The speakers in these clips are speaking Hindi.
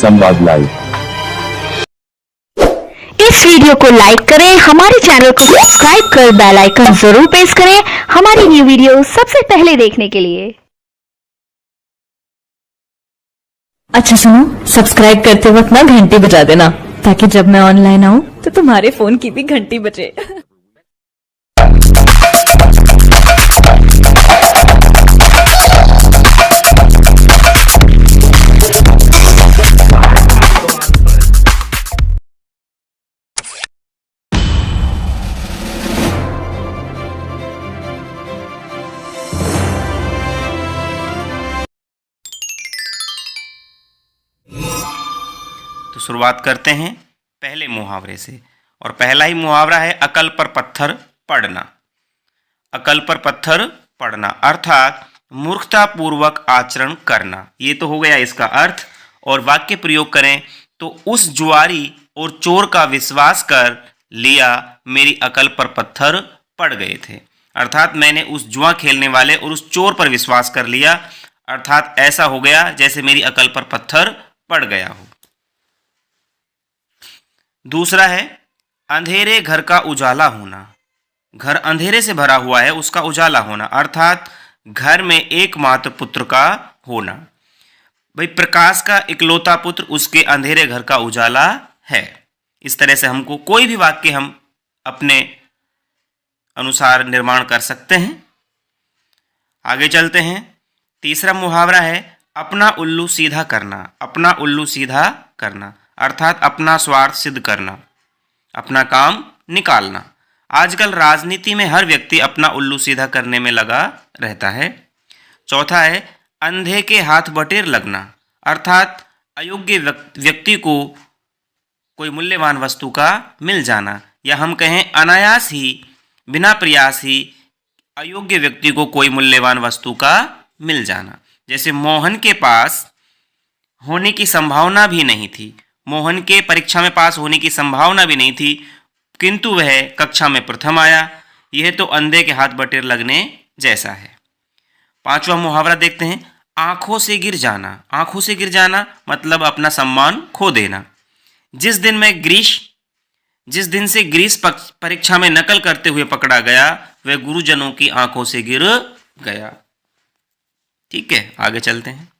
संवाद लाइव। इस वीडियो को लाइक करें, हमारे चैनल को सब्सक्राइब कर बेल आइकन जरूर प्रेस करें हमारी न्यू वीडियो सबसे पहले देखने के लिए। अच्छा सुनो, सब्सक्राइब करते वक्त ना घंटी बजा देना, ताकि जब मैं ऑनलाइन आऊं तो तुम्हारे फोन की भी घंटी बजे। तो शुरुआत करते हैं पहले मुहावरे से। और पहला ही मुहावरा है अकल पर पत्थर पड़ना। अकल पर पत्थर पड़ना अर्थात मूर्खतापूर्वक आचरण करना, ये तो हो गया इसका अर्थ। और वाक्य प्रयोग करें तो उस जुआरी और चोर का विश्वास कर लिया, मेरी अकल पर पत्थर पड़ गए थे। अर्थात मैंने उस जुआ खेलने वाले और उस चोर पर विश्वास कर लिया, अर्थात ऐसा हो गया जैसे मेरी अकल पर पत्थर पड़ गया हो। दूसरा है अंधेरे घर का उजाला होना। घर अंधेरे से भरा हुआ है, उसका उजाला होना अर्थात घर में एकमात्र पुत्र का होना। भाई प्रकाश का इकलौता पुत्र, उसके अंधेरे घर का उजाला है। इस तरह से हमको कोई भी वाक्य हम अपने अनुसार निर्माण कर सकते हैं। आगे चलते हैं। तीसरा मुहावरा है अपना उल्लू सीधा करना। अपना उल्लू सीधा करना अर्थात अपना स्वार्थ सिद्ध करना, अपना काम निकालना। आजकल राजनीति में हर व्यक्ति अपना उल्लू सीधा करने में लगा रहता है। चौथा है अंधे के हाथ बटेर लगना अर्थात अयोग्य व्यक्ति को कोई मूल्यवान वस्तु का मिल जाना, या हम कहें अनायास ही बिना प्रयास ही अयोग्य व्यक्ति को कोई मूल्यवान वस्तु का मिल जाना। जैसे मोहन के पास होने की संभावना भी नहीं थी, मोहन के परीक्षा में पास होने की संभावना भी नहीं थी, किंतु वह कक्षा में प्रथम आया। यह तो अंधे के हाथ बटेर लगने जैसा है। पांचवा मुहावरा देखते हैं आंखों से गिर जाना। आंखों से गिर जाना मतलब अपना सम्मान खो देना। जिस दिन से ग्रीस परीक्षा में नकल करते हुए पकड़ा गया, वह गुरुजनों की आंखों से गिर गया। ठीक है, आगे चलते हैं।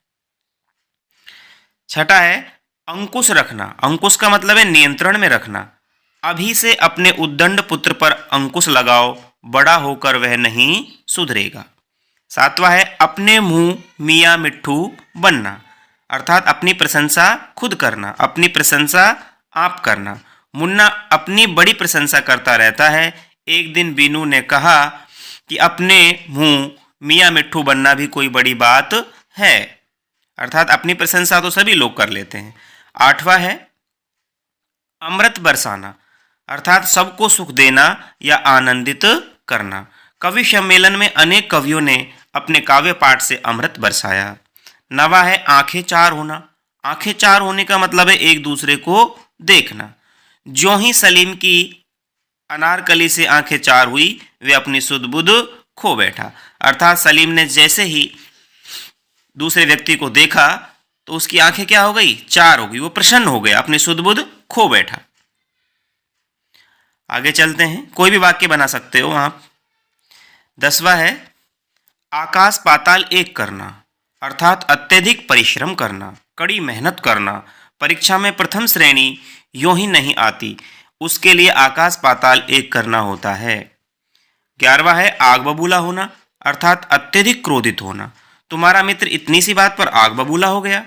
छठा है अंकुश रखना। अंकुश का मतलब है नियंत्रण में रखना। अभी से अपने उद्दंड पुत्र पर अंकुश लगाओ, बड़ा होकर वह नहीं सुधरेगा। सातवां है अपने मुंह मियाँ मिट्ठू बनना अर्थात अपनी प्रशंसा खुद करना, अपनी प्रशंसा आप करना। मुन्ना अपनी बड़ी प्रशंसा करता रहता है। एक दिन बीनू ने कहा कि अपने मुंह मियाँ मिट्ठू बनना भी कोई बड़ी बात है, अर्थात अपनी प्रशंसा तो सभी लोग कर लेते हैं। आठवां है अमृत बरसाना अर्थात सबको सुख देना या आनंदित करना। कवि सम्मेलन में अनेक कवियों ने अपने काव्य पाठ से अमृत बरसाया। नवा है आंखें चार होना। आंखें चार होने का मतलब है एक दूसरे को देखना। ज्यों ही सलीम की अनारकली से आंखें चार हुई, वे अपनी सुध बुध खो बैठा, अर्थात सलीम ने जैसे ही दूसरे व्यक्ति को देखा तो उसकी आंखें क्या हो गई, चार हो गई, वो प्रसन्न हो गया, अपनी सुध बुध खो बैठा। आगे चलते हैं, कोई भी वाक्य बना सकते हो आप। 10वां है आकाश पाताल एक करना अर्थात अत्यधिक परिश्रम करना, कड़ी मेहनत करना। परीक्षा में प्रथम श्रेणी यूं ही नहीं आती, उसके लिए आकाश पाताल एक करना होता है। 11वां है आग बबूला होना अर्थात अत्यधिक क्रोधित होना। तुम्हारा मित्र इतनी सी बात पर आग बबूला हो गया।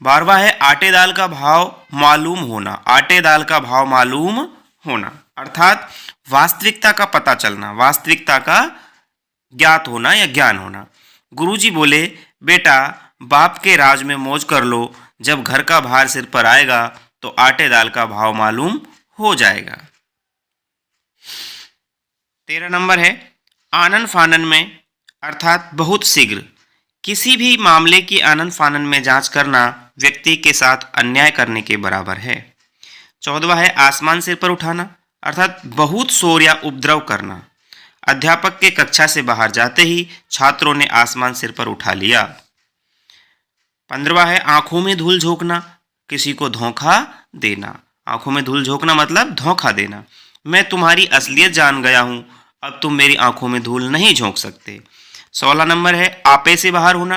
12वां है आटे दाल का भाव मालूम होना। आटे दाल का भाव मालूम होना अर्थात वास्तविकता का पता चलना, वास्तविकता का ज्ञात होना या ज्ञान होना। गुरुजी बोले बेटा बाप के राज में मौज कर लो, जब घर का भार सिर पर आएगा तो आटे दाल का भाव मालूम हो जाएगा। 13 नंबर है आनन फानन में अर्थात बहुत शीघ्र। किसी भी मामले की आनन फानन में जांच करना व्यक्ति के साथ अन्याय करने के बराबर है। 14वां है आसमान सिर पर उठाना अर्थात बहुत शोर या उपद्रव करना। अध्यापक के कक्षा से बाहर जाते ही छात्रों ने आसमान सिर पर उठा लिया। 15वां है आंखों में धूल झोंकना, किसी को धोखा देना। आंखों में धूल झोंकना मतलब धोखा देना। मैं तुम्हारी असलियत जान गया हूं, अब तुम मेरी आंखों में धूल नहीं झोंक सकते। 16 नंबर है आपे से बाहर होना,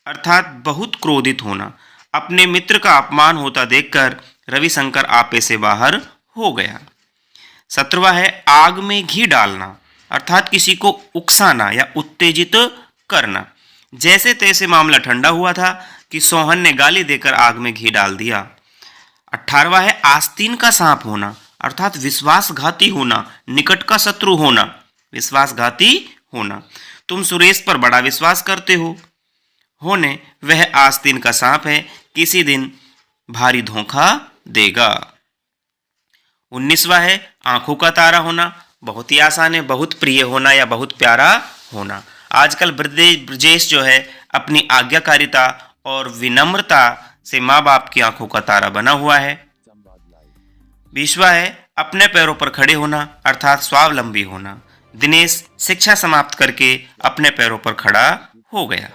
अर्थात बहुत क्रोधित होना। अपने मित्र का अपमान होता देखकर रविशंकर आपे से बाहर हो गया। 17वां है आग में घी डालना, अर्थात किसी को उकसाना या उत्तेजित करना। जैसे तैसे मामला ठंडा हुआ था कि सोहन ने गाली देकर आग में घी डाल दिया। 18वां है आस्तीन का सांप होना, अर्थात विश्वासघाती होना, निकट का शत्रु होना, विश्वासघाती होना। तुम सुरेश पर बड़ा विश्वास करते हो, होने वह आस्तीन का सांप है, किसी दिन भारी धोखा देगा। 19वां है आंखों का तारा होना, बहुत ही आसान है, बहुत प्रिय होना या बहुत प्यारा होना। आजकल ब्रजेश जो है अपनी आज्ञाकारिता और विनम्रता से माँ बाप की आंखों का तारा बना हुआ है। 20वां है अपने पैरों पर खड़े होना, अर्थात स्वावलंबी होना। दिनेश शिक्षा समाप्त करके अपने पैरों पर खड़ा हो गया।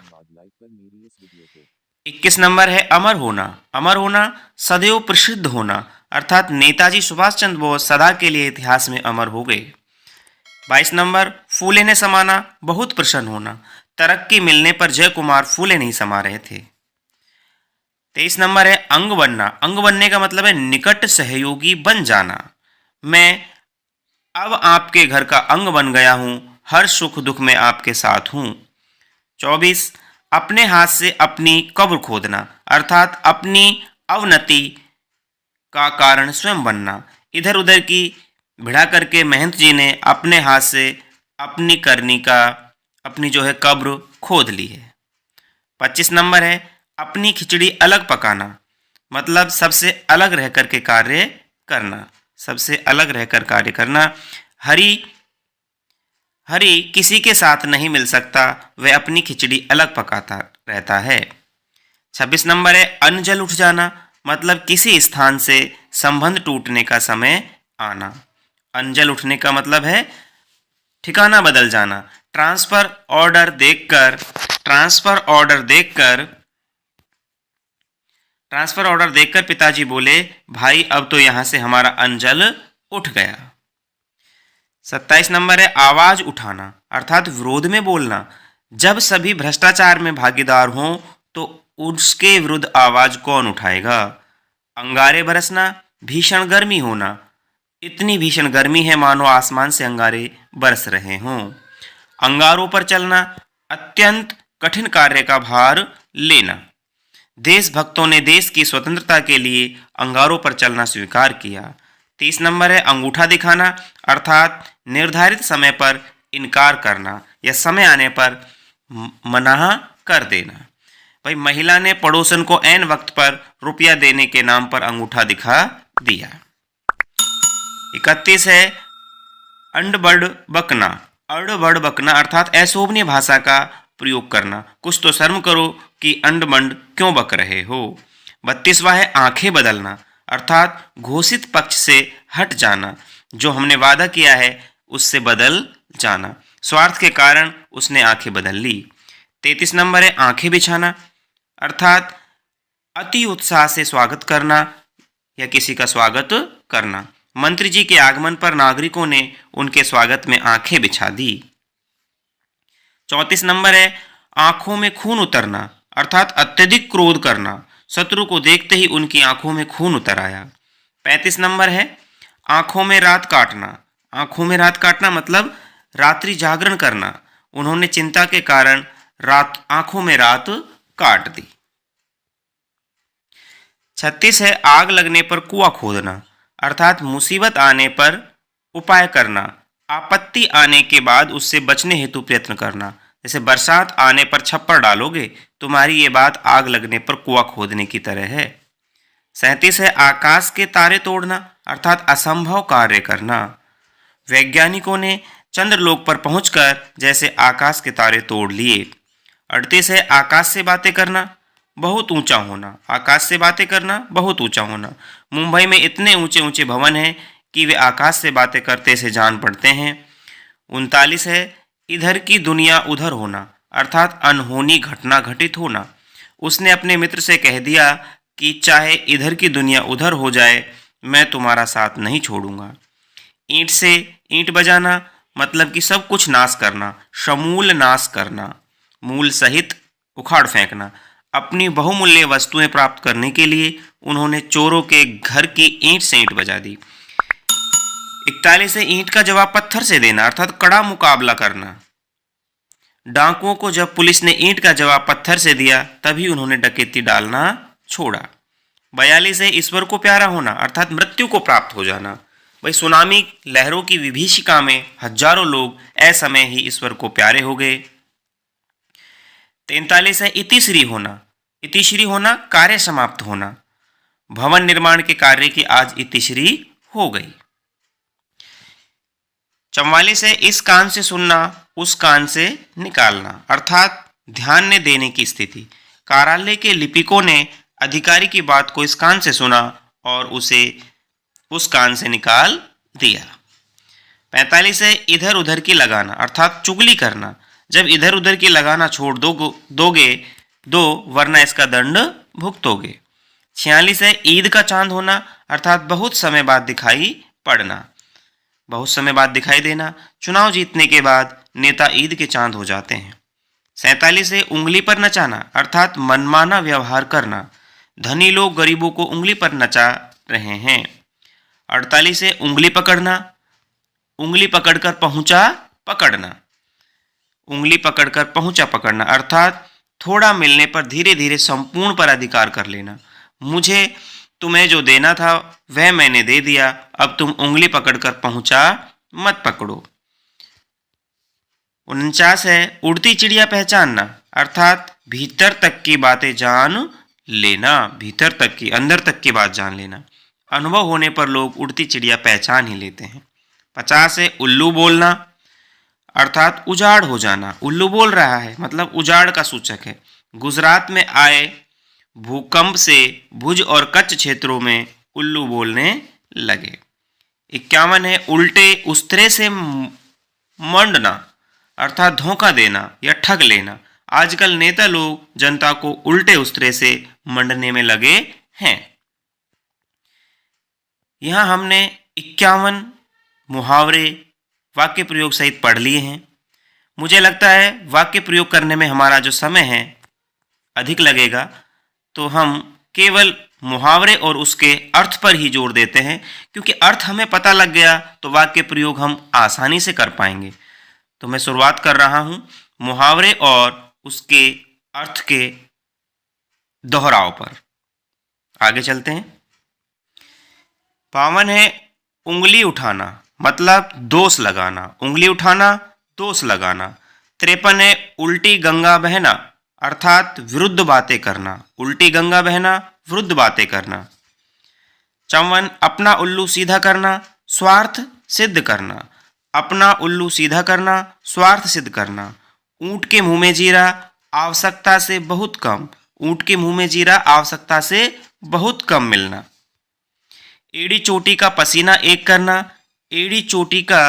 21 नंबर है अमर होना। अमर होना सदैव प्रसिद्ध होना, अर्थात नेताजी सुभाष चंद्र बोस सदा के लिए इतिहास में अमर हो गए। 22 नंबर फूले ने समाना, बहुत प्रसन्न होना। तरक्की मिलने पर जय कुमार फूले नहीं समा रहे थे। 23 नंबर है अंग बनना। अंग बनने का मतलब है निकट सहयोगी बन जाना। मैं अब आपके घर का अंग बन गया हूं, हर सुख दुख में आपके साथ हूं। 24 अपने हाथ से अपनी कब्र खोदना, अर्थात अपनी अवनति का कारण स्वयं बनना। इधर उधर की भिड़ा करके महंत जी ने अपने हाथ से अपनी करनी का अपनी जो है कब्र खोद ली है। 25 नंबर है अपनी खिचड़ी अलग पकाना, मतलब सबसे अलग रह कर के कार्य करना, सबसे अलग रहकर कार्य करना। हरि किसी के साथ नहीं मिल सकता, वह अपनी खिचड़ी अलग पकाता रहता है। 26 नंबर है अन्न जल उठ जाना, मतलब किसी स्थान से संबंध टूटने का समय आना। अन्न जल उठने का मतलब है ठिकाना बदल जाना। ट्रांसफर ऑर्डर देखकर पिताजी बोले, भाई अब तो यहां से हमारा अन्न जल उठ गया। 27 नंबर है आवाज उठाना, अर्थात विरोध में बोलना। जब सभी भ्रष्टाचार में भागीदार हों तो उसके विरुद्ध आवाज कौन उठाएगा। अंगारे बरसना, भीषण गर्मी होना। इतनी भीषण गर्मी है मानो आसमान से अंगारे बरस रहे हों। अंगारों पर चलना, अत्यंत कठिन कार्य का भार लेना। देशभक्तों ने देश की स्वतंत्रता के लिए अंगारों पर चलना स्वीकार किया। 30 नंबर है अंगूठा दिखाना, अर्थात निर्धारित समय पर इनकार करना या समय आने पर मना कर देना। भाई महिला ने पड़ोसन को ऐन वक्त पर रुपया देने के नाम पर अंगूठा दिखा दिया। 31 है अंडबड़ बकना। अड़बड़ बकना अर्थात अशोभनीय भाषा का प्रयोग करना, कुछ तो शर्म करो कि अंडमंड क्यों बक रहे हो। 32वां है आंखें बदलना, अर्थात घोषित पक्ष से हट जाना, जो हमने वादा किया है उससे बदल जाना। स्वार्थ के कारण उसने आंखें बदल ली। 33 नंबर है आंखें बिछाना, अर्थात अति उत्साह से स्वागत करना या किसी का स्वागत करना। मंत्री जी के आगमन पर नागरिकों ने उनके स्वागत में आंखें बिछा दी। 34 नंबर है आंखों में खून उतरना, अर्थात अत्यधिक क्रोध करना। शत्रु को देखते ही उनकी आंखों में खून उतर आया। 35 नंबर है आंखों में रात काटना। आंखों में रात काटना मतलब रात्रि जागरण करना। उन्होंने चिंता के कारण आंखों में रात काट दी। 36 है आग लगने पर कुआं खोदना, अर्थात मुसीबत आने पर उपाय करना, आपत्ति आने के बाद उससे बचने हेतु प्रयत्न करना। जैसे बरसात आने पर छप्पर डालोगे, तुम्हारी ये बात आग लगने पर कुआं खोदने की तरह है। 37 है आकाश के तारे तोड़ना, अर्थात असंभव कार्य करना। वैज्ञानिकों ने चंद्रलोक पर पहुंचकर जैसे आकाश के तारे तोड़ लिए। 38 है आकाश से बातें करना, बहुत ऊंचा होना। आकाश से बातें करना, बहुत ऊंचा होना। मुंबई में इतने ऊंचे ऊंचे भवन हैं कि वे आकाश से बातें करते से जान पड़ते हैं। 39 है इधर की दुनिया उधर होना, अर्थात अनहोनी घटना घटित होना। उसने अपने मित्र से कह दिया कि चाहे इधर की दुनिया उधर हो जाए, मैं तुम्हारा साथ नहीं छोड़ूंगा। ईंट से ईंट बजाना मतलब कि सब कुछ नाश करना, समूल नाश करना, मूल सहित उखाड़ फेंकना। अपनी बहुमूल्य वस्तुएं प्राप्त करने के लिए उन्होंने चोरों के घर की ईंट से ईंट बजा दी। 41 से ईंट का जवाब पत्थर से देना अर्थात कड़ा मुकाबला करना। डाकुओं को जब पुलिस ने ईंट का जवाब पत्थर से दिया तभी उन्होंने डकैती डालना छोड़ा। 42 है ईश्वर को प्यारा होना अर्थात मृत्यु को प्राप्त हो जाना। भाई सुनामी लहरों की विभीषिका में हजारों लोग असमय ही ईश्वर को प्यारे हो गए। 43 है इतिश्री होना। इतिश्री होना कार्य समाप्त होना। भवन निर्माण के कार्य की आज इतिश्री हो गई। 44 है इस कान से सुनना उस कान से निकालना अर्थात ध्यान न देने की स्थिति। कार्यालय के लिपिकों ने अधिकारी की बात को इस कान से सुना और उसे उस कान से निकाल दिया। 45 है इधर उधर की लगाना अर्थात चुगली करना। जब इधर उधर की लगाना छोड़ दो वरना इसका दंड भुगतोगे। 46 है ईद का चांद होना अर्थात बहुत समय बाद दिखाई पड़ना, बहुत समय बाद दिखाई देना। चुनाव जीतने के बाद नेता ईद के चांद हो जाते हैं। 47 है उंगली पर नचाना अर्थात मनमाना व्यवहार करना। धनी लोग गरीबों को उंगली पर नचा रहे हैं। 48 है उंगली पकड़ना। उंगली पकड़कर पहुंचा पकड़ना। उंगली पकड़कर पहुंचा पकड़ना अर्थात थोड़ा मिलने पर धीरे धीरे संपूर्ण पर अधिकार कर लेना। मुझे तुम्हें जो देना था वह मैंने दे दिया, अब तुम उंगली पकड़कर पहुंचा मत पकड़ो। 49 है उड़ती चिड़िया पहचानना अर्थात भीतर तक की बातें जान लेना, भीतर तक की अंदर तक की बात जान लेना। अनुभव होने पर लोग उड़ती चिड़िया पहचान ही लेते हैं। 50 है उल्लू बोलना अर्थात उजाड़ हो जाना। उल्लू बोल रहा है मतलब उजाड़ का सूचक है। गुजरात में आए भूकंप से भुज और कच्छ क्षेत्रों में उल्लू बोलने लगे। 51 है उल्टे उस्तरे से मंडना अर्थात धोखा देना या ठग लेना। आजकल नेता लोग जनता को उल्टे उस्तरे से मंडने में लगे हैं। यहाँ हमने 51 मुहावरे वाक्य प्रयोग सहित पढ़ लिए हैं। मुझे लगता है वाक्य प्रयोग करने में हमारा जो समय है अधिक लगेगा, तो हम केवल मुहावरे और उसके अर्थ पर ही जोर देते हैं, क्योंकि अर्थ हमें पता लग गया तो वाक्य प्रयोग हम आसानी से कर पाएंगे। तो मैं शुरुआत कर रहा हूं मुहावरे और उसके अर्थ के दोहराव पर। आगे चलते हैं। 52 है उंगली उठाना मतलब दोष लगाना। उंगली उठाना दोष लगाना। 53 है उल्टी गंगा बहना अर्थात विरुद्ध बातें करना। उल्टी गंगा बहना विरुद्ध बातें करना। 54 अपना उल्लू सीधा करना स्वार्थ सिद्ध करना। अपना उल्लू सीधा करना स्वार्थ सिद्ध करना। ऊंट के मुंह में जीरा आवश्यकता से बहुत कम। ऊंट के मुंह में जीरा आवश्यकता से बहुत कम मिलना। एड़ी चोटी का पसीना एक करना। एड़ी चोटी का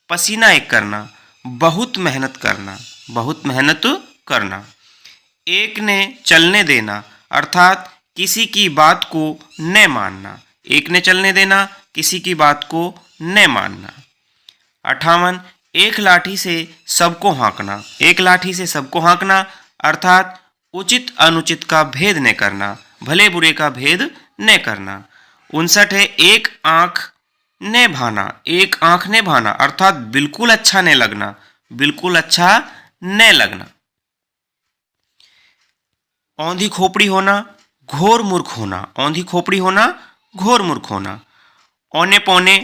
पसीना एक करना। बहुत मेहनत करना। बहुत मेहनत करना। एक ने चलने देना अर्थात किसी की बात को न मानना। एक ने चलने देना किसी की बात को न मानना। 58 एक लाठी से सबको हाँकना। एक लाठी से सबको हाँकना अर्थात उचित अनुचित का भेद न करना, भले बुरे का भेद न करना। 59 है एक आंख ने भाना। एक आंख ने भाना अर्थात बिल्कुल अच्छा न लगना, बिल्कुल अच्छा न लगना। औंधी खोपड़ी होना घोर मूर्ख होना। औंधी खोपड़ी होना घोर मूर्ख होना। औने पौने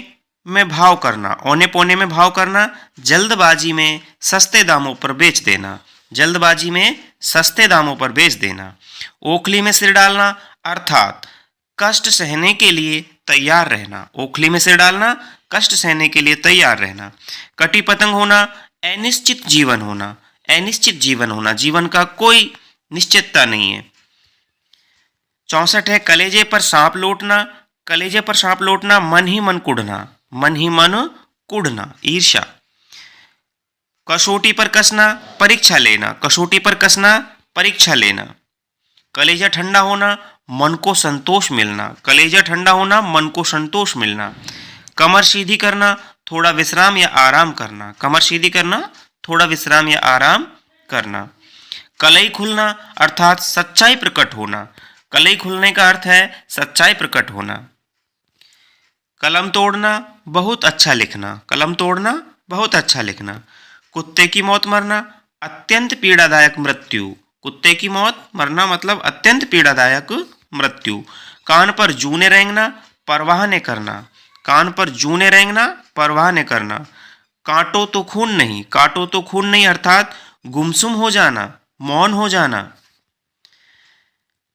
में भाव करना। औने पौने में भाव करना जल्दबाजी में सस्ते दामों पर बेच देना। जल्दबाजी में सस्ते दामों पर बेच देना। ओखली में सिर डालना अर्थात कष्ट सहने के लिए तैयार रहना। ओखली में सिर डालना कष्ट सहने के लिए तैयार रहना। कटी पतंग होना अनिश्चित जीवन होना। अनिश्चित जीवन होना, जीवन का कोई निश्चितता नहीं है। 64 है कलेजे पर सांप लौटना। कलेजे पर सांप लौटना मन ही मन कुढ़ना। मन ही मन कुढ़ना ईर्ष्या। कसौटी पर कसना परीक्षा लेना। कसौटी पर कसना परीक्षा लेना। कलेजा ठंडा होना, मन को संतोष मिलना। कलेजा ठंडा होना, मन को संतोष मिलना। कमर सीधी करना, थोड़ा विश्राम या आराम करना। कमर सीधी करना, थोड़ा विश्राम या आराम करना। कलई खुलना अर्थात सच्चाई प्रकट होना। कलई खुलने का अर्थ है सच्चाई प्रकट होना। कलम तोड़ना, बहुत अच्छा लिखना। कलम तोड़ना, बहुत अच्छा लिखना। कुत्ते की मौत मरना, अत्यंत पीड़ादायक मृत्यु। कुत्ते की मौत मरना मतलब अत्यंत पीड़ादायक मृत्यु। कान पर जूने रेंगना, परवाह न करना। कान पर जूने रेंगना, परवाह न करना। काटो तो खून नहीं, काटो तो खून नहीं अर्थात गुमसुम हो जाना, मौन हो जाना।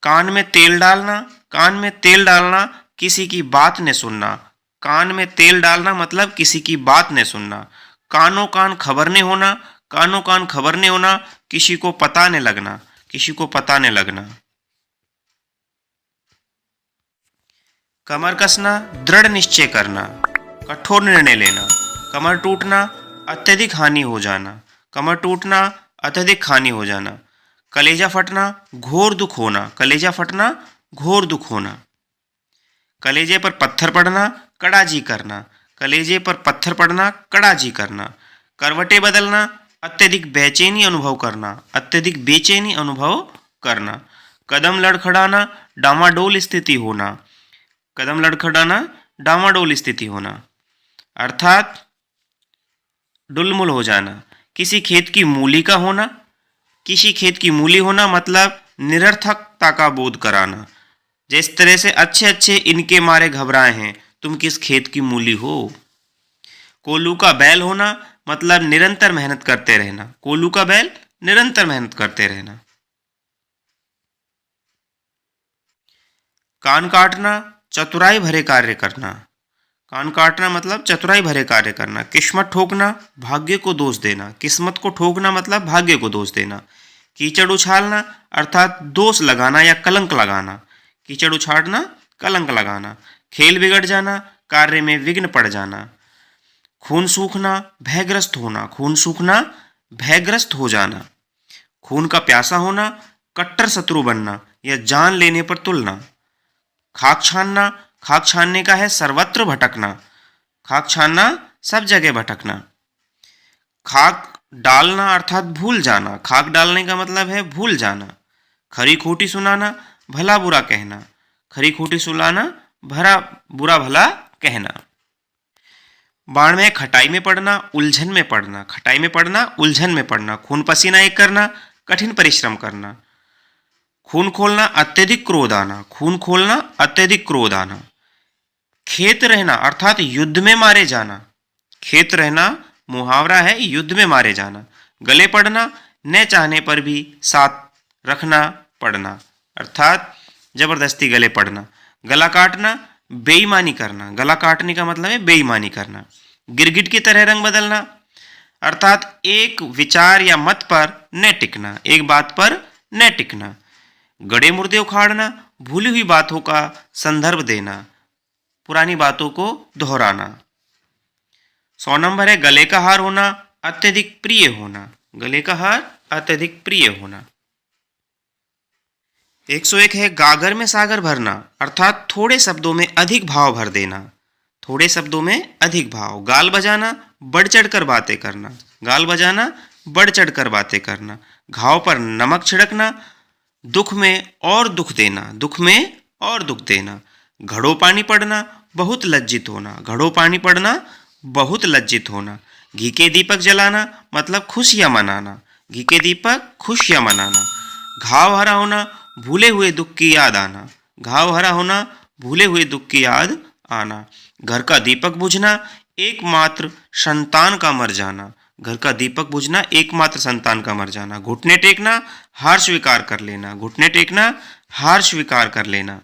कान में तेल डालना, कान में तेल डालना, किसी की बात न सुनना। कान में तेल डालना मतलब किसी की बात न सुनना। कानों कान खबर न होना, कानों कान खबर न होना, किसी को पता न लगना, किसी को पता न लगना। कमर कसना, दृढ़ निश्चय करना, कठोर निर्णय लेना। कमर टूटना, अत्यधिक हानि हो जाना। कमर टूटना, अत्यधिक हानि हो जाना। कलेजा फटना, घोर दुख होना। कलेजा फटना, घोर दुख होना। कलेजे पर पत्थर पड़ना, कड़ाजी करना। कलेजे पर पत्थर पड़ना, कड़ाजी करना। करवटें बदलना, अत्यधिक बेचैनी अनुभव करना। अत्यधिक बेचैनी अनुभव करना। कदम लड़खड़ाना, डामाडोल स्थिति होना। कदम लड़खड़ाना, डामाडोल स्थिति होना अर्थात डुलमुल हो जाना। किसी खेत की मूली का होना, किसी खेत की मूली होना मतलब निरर्थकता का बोध कराना। जिस तरह से अच्छे अच्छे इनके मारे घबराए हैं, तुम किस खेत की मूली हो। कोल्हू का बैल होना मतलब निरंतर मेहनत करते रहना। कोल्हू का बैल, निरंतर मेहनत करते रहना। कान काटना, चतुराई भरे कार्य करना। कान काटना मतलब चतुराई भरे कार्य करना। किस्मत ठोकना, भाग्य को दोष देना। किस्मत को ठोकना मतलब भाग्य को दोष देना। कीचड़ उछालना अर्थात दोष लगाना या कलंक लगाना। कीचड़ उछालना, कलंक लगाना। खेल बिगड़ जाना, कार्य में विघ्न पड़ जाना। खून सूखना, भयग्रस्त होना। खून सूखना, भयग्रस्त हो जाना। खून का प्यासा होना, कट्टर शत्रु बनना या जान लेने पर तुलना। खाक छानना, खाक छानने का है सर्वत्र भटकना। खाक छानना, सब जगह भटकना। खाक डालना अर्थात भूल जाना। खाक डालने का मतलब है भूल जाना। खरी खोटी सुनाना, भला बुरा कहना। खरी खोटी सुनाना, भरा बुरा भला कहना। बाण में खटाई में पड़ना, उलझन में पड़ना। खटाई में पड़ना, उलझन में पड़ना। खून पसीना एक करना, कठिन परिश्रम करना। खून खोलना, अत्यधिक क्रोध आना। खून खोलना, अत्यधिक क्रोध आना। खेत रहना अर्थात युद्ध में मारे जाना। खेत रहना मुहावरा है युद्ध में मारे जाना। गले पड़ना, न चाहने पर भी साथ रखना पड़ना अर्थात जबरदस्ती गले पड़ना। गला काटना, बेईमानी करना। गला काटने का मतलब है बेईमानी करना। गिरगिट की तरह रंग बदलना अर्थात एक विचार या मत पर न टिकना, एक बात पर न टिकना। गड़े मुर्दे उखाड़ना, भूली हुई बातों का संदर्भ देना, पुरानी बातों को दोहराना। 100 नंबर है गले का हार होना, अत्यधिक प्रिय होना। गले का हार, अत्यधिक प्रिय होना। 101 है गागर में सागर भरना अर्थात थोड़े शब्दों में अधिक भाव भर देना। थोड़े शब्दों में अधिक भाव। गाल बजाना, बढ़ चढ़कर बातें करना। गाल बजाना, बढ़ चढ़कर बातें करना। घाव पर नमक छिड़कना, दुख में और दुख देना। दुख में और दुख देना। घड़ों पानी पड़ना, बहुत लज्जित होना। घड़ों पानी पड़ना, बहुत लज्जित होना। घी के दीपक जलाना मतलब खुशियां मनाना। घी के दीपक, खुशियां मनाना। घाव हरा होना, भूले हुए दुख की याद आना। घाव हरा होना, भूले हुए दुख की याद आना। घर का दीपक बुझना, एकमात्र संतान का मर जाना। घर का दीपक बुझना, एकमात्र संतान का मर जाना। घुटने टेकना, हार स्वीकार कर लेना। घुटने टेकना, हार स्वीकार कर लेना।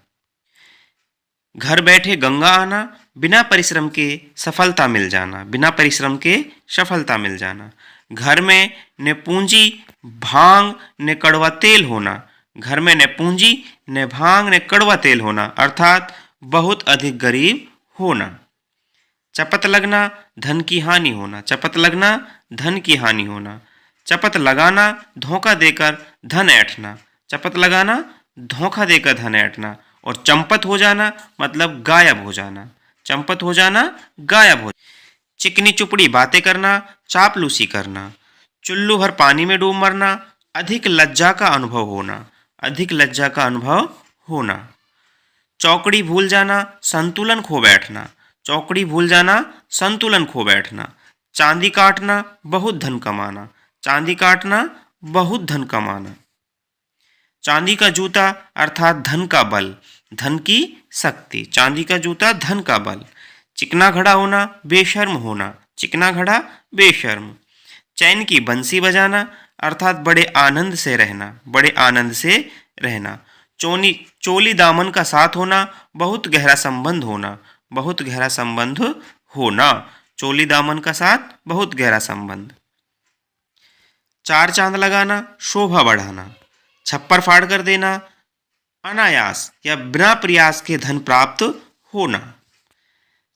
घर बैठे गंगा आना, बिना परिश्रम के सफलता मिल जाना। बिना परिश्रम के सफलता मिल जाना। घर में न पूंजी, भांग न कड़वा तेल होना। घर में न पूंजी, न भांग न कड़वा तेल होना अर्थात बहुत अधिक गरीब होना। चपत लगना, धन की हानि होना। चपत लगना, धन की हानि होना। चपत लगाना, धोखा देकर धन ऐंठना। चपत लगाना, धोखा देकर धन ऐंठना। और चंपत हो जाना मतलब गायब हो जाना। चंपत हो जाना, गायब हो। चिकनी चुपड़ी बातें करना, चापलूसी करना। चुल्लू भर पानी में डूब मरना, अधिक लज्जा का अनुभव होना। अधिक लज्जा का अनुभव होना। चौकड़ी भूल जाना, संतुलन खो बैठना। चौकड़ी भूल जाना, संतुलन खो बैठना। चांदी काटना, बहुत धन कमाना। चांदी काटना, बहुत धन कमाना। चांदी का जूता अर्थात धन का बल, धन की शक्ति। चांदी का जूता, धन का बल। चिकना घड़ा होना, बेशर्म होना। चिकना घड़ा, बेशर्म। चैन की बंसी बजाना अर्थात बड़े आनंद से रहना। बड़े आनंद से रहना। चोली दामन का साथ होना, बहुत गहरा संबंध होना। बहुत गहरा संबंध होना। चोली दामन का साथ, बहुत गहरा संबंध। चार चांद लगाना, शोभा बढ़ाना। छप्पर फाड़ कर देना, अनायास या बिना प्रयास के धन प्राप्त होना।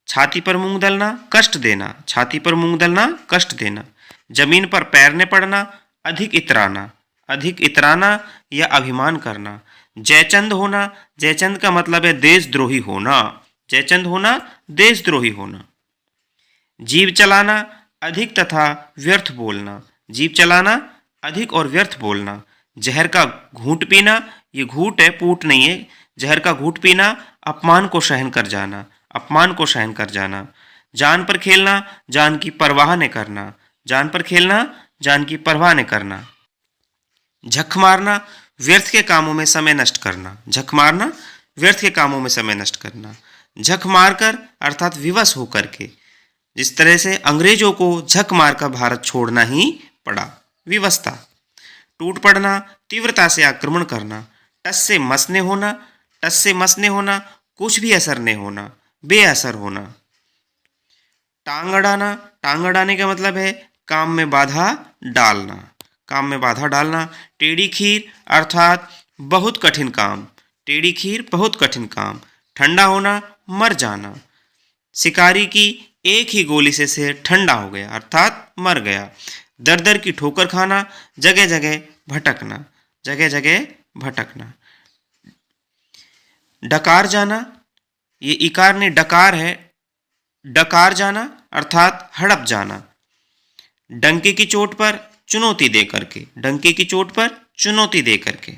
छाती पर मूंग दलना, कष्ट देना। छाती पर मूंग दलना, कष्ट देना। जमीन पर पैरने पड़ना, अधिक इतराना। अधिक इतराना या अभिमान करना। जयचंद होना, जयचंद का मतलब है देशद्रोही होना। जयचंद होना, देशद्रोही होना। जीभ चलाना, अधिक तथा व्यर्थ बोलना। जीभ चलाना, अधिक और व्यर्थ बोलना। जहर का घूंट पीना, ये घूंट है, पूट नहीं है। जहर का घूंट पीना, अपमान को सहन कर जाना। अपमान को सहन कर जाना। जान पर खेलना, जान की परवाह न करना। जान पर खेलना, जान की परवाह न करना। झक मारना, व्यर्थ के कामों में समय नष्ट करना। झक मारना, व्यर्थ के कामों में समय नष्ट करना। झक मारकर अर्थात विवश होकर के। जिस तरह से अंग्रेजों को झक मारकर भारत छोड़ना ही पड़ा, विवशता। टूट पड़ना, तीव्रता से आक्रमण करना। टस से मसने होना, टस से मसने होना, कुछ भी असर नहीं होना, बेअसर होना। टांग अड़ाना, टांग अड़ाने का मतलब है काम में बाधा डालना। काम में बाधा डालना। टेढ़ी खीर अर्थात बहुत कठिन काम। टेढ़ी खीर, बहुत कठिन काम। ठंडा होना, मर जाना। शिकारी की एक ही गोली से शेर ठंडा हो गया अर्थात मर गया। दर दर की ठोकर खाना, जगह जगह भटकना। जगह जगह भटकना। डकार जाना, ये इकार ने डकार है। डकार जाना अर्थात हड़प जाना। डंके की चोट पर चुनौती दे करके। डंके की चोट पर चुनौती दे करके।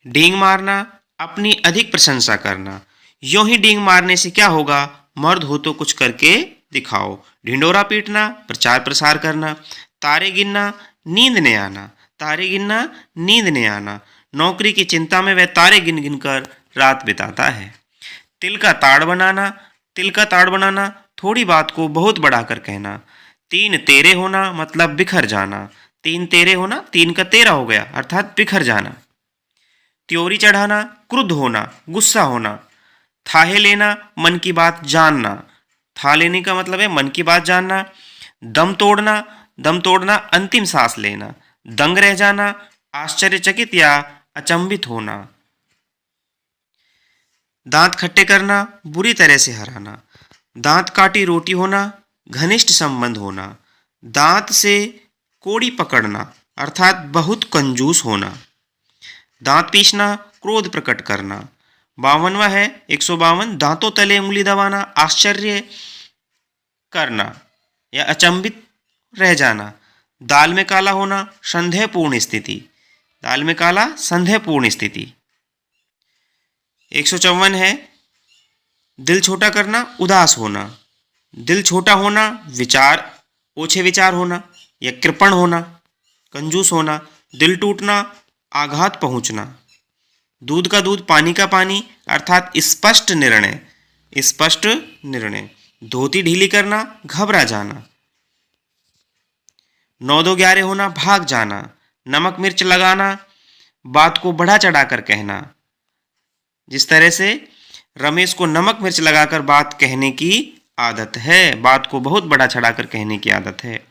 डींग मारना, अपनी अधिक प्रशंसा करना। यूं ही डींग मारने से क्या होगा, मर्द हो तो कुछ करके दिखाओ। ढिंडोरा पीटना, प्रचार प्रसार करना। तारे गिनना, नींद ने आना। तारे गिनना, नींद ने आना। नौकरी की चिंता में वह तारे गिन गिन कर रात बिताता है। तिल का ताड़ बनाना, तिल का ताड़ बनाना, थोड़ी बात को बहुत बढ़ाकर कहना। तीन तेरे होना मतलब बिखर जाना। तीन तेरे होना, तीन का तेरा हो गया अर्थात बिखर जाना। त्योरी चढ़ाना, क्रुद्ध होना, गुस्सा होना। थाहे लेना, मन की बात जानना। था लेने का मतलब है मन की बात जानना। दम तोड़ना, दम तोड़ना, अंतिम सांस लेना। दंग रह जाना, आश्चर्यचकित या अचंभित होना। दांत खट्टे करना, बुरी तरह से हराना। दांत काटी रोटी होना, घनिष्ठ संबंध होना। दांत से कोड़ी पकड़ना अर्थात बहुत कंजूस होना। दांत पीसना, क्रोध प्रकट करना। 52वां है 152, दांतों तले उंगली दबाना, आश्चर्य करना या अचंभित रह जाना। दाल में काला होना, संदेहपूर्ण स्थिति। दाल में काला, संदेहपूर्ण स्थिति। 154 है दिल छोटा करना, उदास होना। दिल छोटा होना, विचार ओछे विचार होना या कृपण होना, कंजूस होना। दिल टूटना, आघात पहुंचना। दूध का दूध, पानी का पानी अर्थात स्पष्ट निर्णय। स्पष्ट निर्णय। धोती ढीली करना, घबरा जाना। 9-2-11 होना, भाग जाना। नमक मिर्च लगाना, बात को बढ़ा चढ़ाकर कहना। जिस तरह से रमेश को नमक मिर्च लगाकर बात कहने की आदत है, बात को बहुत बढ़ा चढ़ाकर कहने की आदत है।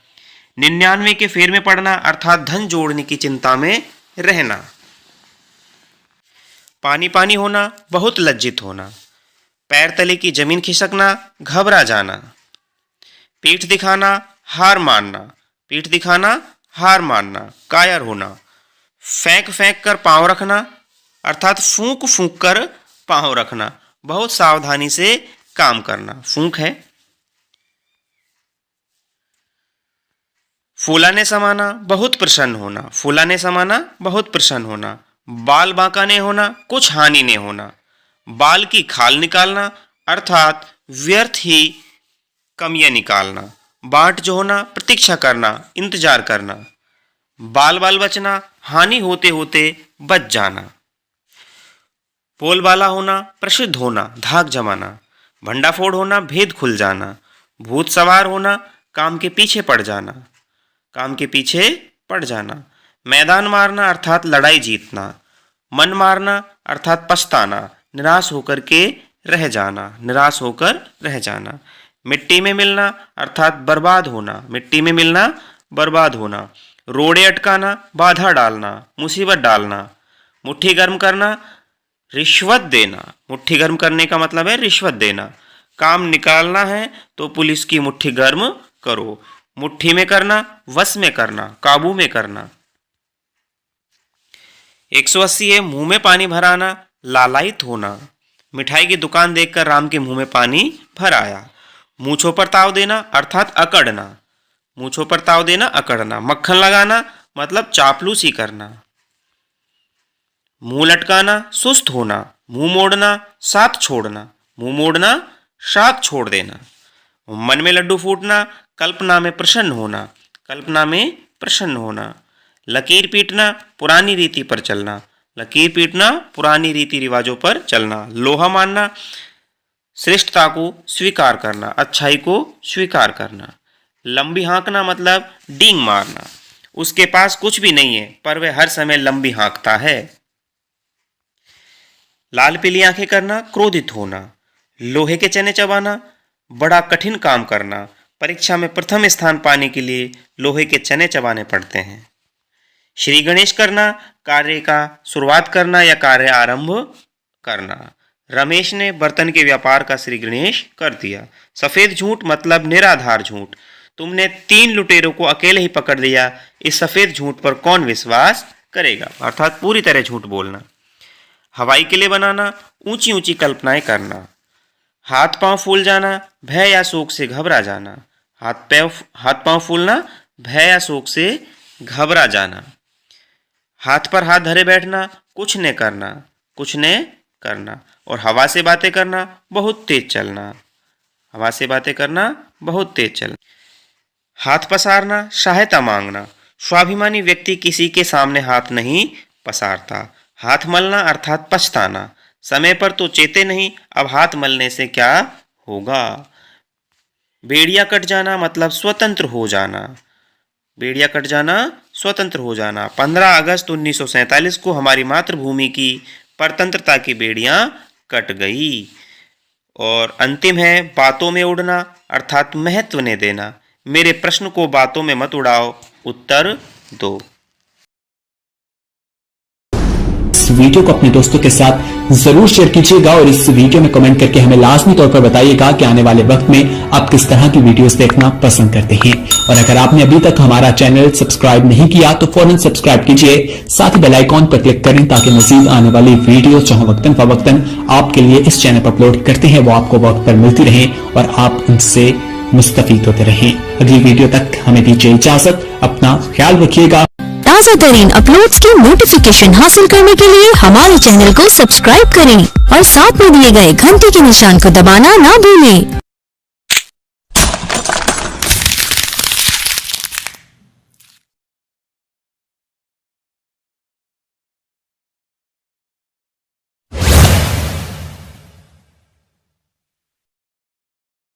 99 के फेर में पड़ना अर्थात धन जोड़ने की चिंता में रहना। पानी पानी होना, बहुत लज्जित होना। पैर तले की जमीन खिसकना, घबरा जाना। पीठ दिखाना, हार मानना। पीठ दिखाना, हार मानना, कायर होना। फेंक फेंक कर पांव रखना अर्थात फूंक फूंक कर पांव रखना, बहुत सावधानी से काम करना, फूंक है। फूलाने समाना, बहुत प्रसन्न होना, फूलाने समाना, बहुत प्रसन्न होना। बाल बांका नहीं होना, कुछ हानि नहीं होना। बाल की खाल निकालना अर्थात व्यर्थ ही कमियां निकालना। बाट जो होना, प्रतीक्षा करना, इंतजार करना। बाल बाल बचना, हानि होते होते बच जाना। बोलबाला होना, प्रसिद्ध होना, धाक जमाना। भंडाफोड़ होना, भेद खुल जाना। भूत सवार होना, काम के पीछे पड़ जाना, काम के पीछे पड़ जाना। मैदान मारना अर्थात लड़ाई जीतना। मन मारना अर्थात पछताना, निराश होकर के रह जाना, निराश होकर रह जाना। मिट्टी में मिलना अर्थात बर्बाद होना, मिट्टी में मिलना बर्बाद होना। रोड़े अटकाना, बाधा डालना, मुसीबत डालना। मुट्ठी गर्म करना, रिश्वत देना। मुट्ठी गर्म करने का मतलब है रिश्वत देना। काम निकालना है तो पुलिस की मुट्ठी गर्म करो। मुट्ठी में करना, वश में करना, काबू में करना। 180 है मुंह में पानी भराना, लालायित होना। मिठाई की दुकान देखकर राम के मुंह में पानी भर आया। मूंछों पर ताव देना अर्थात अकड़ना, मूंछों पर ताव देना, अकड़ना। मक्खन लगाना मतलब चापलूसी करना। मुंह लटकाना, सुस्त होना। मुंह मोड़ना, साथ छोड़ना, मुंह मोड़ना, साथ छोड़ देना। मन में लड्डू फूटना, कल्पना में प्रसन्न होना, कल्पना में प्रसन्न होना। लकीर पीटना, पुरानी रीति पर चलना, लकीर पीटना, पुरानी रीति रिवाजों पर चलना। लोहा मानना, श्रेष्ठता को स्वीकार करना, अच्छाई को स्वीकार करना। लंबी हाँकना मतलब डींग मारना, उसके पास कुछ भी नहीं है पर वह हर समय लंबी हाँकता है। लाल पीली आंखें करना, क्रोधित होना। लोहे के चने चबाना, बड़ा कठिन काम करना। परीक्षा में प्रथम स्थान पाने के लिए लोहे के चने चबाने पड़ते हैं। श्री गणेश करना, कार्य का शुरुआत करना या कार्य आरंभ करना। रमेश ने बर्तन के व्यापार का श्री गणेश कर दिया। सफेद झूठ मतलब निराधार झूठ। तुमने 3 लुटेरों को अकेले ही पकड़ लिया, इस सफेद झूठ पर कौन विश्वास करेगा, अर्थात पूरी तरह झूठ बोलना। हवाई किले बनाना, ऊंची ऊंची कल्पनाएं करना। हाथ पांव फूल जाना, भय या शोक से घबरा जाना। हाथ पांव फूलना, भय या शोक से घबरा जाना। हाथ पर हाथ धरे बैठना, कुछ न करना, कुछ न करना। और हवा से बातें करना, बहुत तेज चलना, हवा से बातें करना, बहुत तेज चलना। हाथ पसारना, सहायता मांगना। स्वाभिमानी व्यक्ति किसी के सामने हाथ नहीं पसारता। हाथ मलना अर्थात पछताना, समय पर तो चेते नहीं, अब हाथ मलने से क्या होगा। बेड़िया कट जाना मतलब स्वतंत्र हो जाना, बेड़िया कट जाना, स्वतंत्र हो जाना। 15 अगस्त 1947 को हमारी मातृभूमि की परतंत्रता की बेड़ियां कट गई। और अंतिम है बातों में उड़ना अर्थात महत्व ने देना। मेरे प्रश्न को बातों में मत उड़ाओ, उत्तर दो। इस वीडियो को अपने दोस्तों के साथ जरूर शेयर कीजिएगा और इस वीडियो में कमेंट करके हमें लाजमी तौर पर बताइएगा कि आने वाले वक्त में आप किस तरह की वीडियोस देखना पसंद करते हैं। और अगर आपने अभी तक हमारा चैनल सब्सक्राइब नहीं किया तो फौरन सब्सक्राइब कीजिए, साथ ही बेल आइकॉन पर क्लिक करें ताकि मजीद आने वाली वीडियो जो वक्तन फवक्तन आपके लिए इस चैनल पर अपलोड करते हैं वो आपको वक्त पर मिलती रहे और आप उनसे मुस्तफीद होते रहें। अगली वीडियो तक हमें दीजिए इजाजत, अपना ख्याल रखिएगा। ताज़ा तरीन अपलोड्स की नोटिफिकेशन हासिल करने के लिए हमारे चैनल को सब्सक्राइब करें और साथ में दिए गए घंटी के निशान को दबाना ना भूलें।